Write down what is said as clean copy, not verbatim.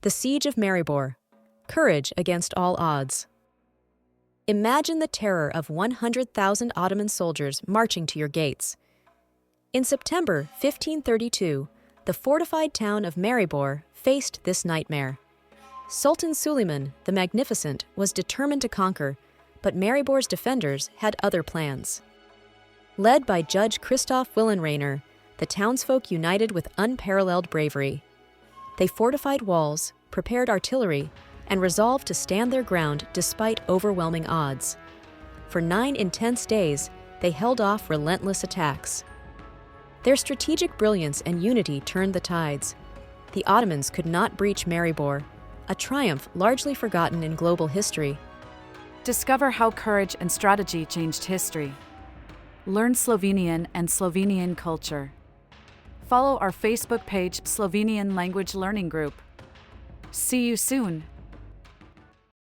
The Siege of Maribor. Courage against all odds. Imagine the terror of 100,000 Ottoman soldiers marching to your gates. In September 1532, the fortified town of Maribor faced this nightmare. Sultan Suleiman the Magnificent was determined to conquer, but Maribor's defenders had other plans. Led by Judge Krištof Willenrainer, the townsfolk united with unparalleled bravery. They fortified walls, prepared artillery, and resolved to stand their ground despite overwhelming odds. For 9 intense days, they held off relentless attacks. Their strategic brilliance and unity turned the tides. The Ottomans could not breach Maribor, a triumph largely forgotten in global history. Discover how courage and strategy changed history. Learn Slovenian and Slovenian culture. Follow our Facebook page, Slovenian Language Learning Group. See you soon!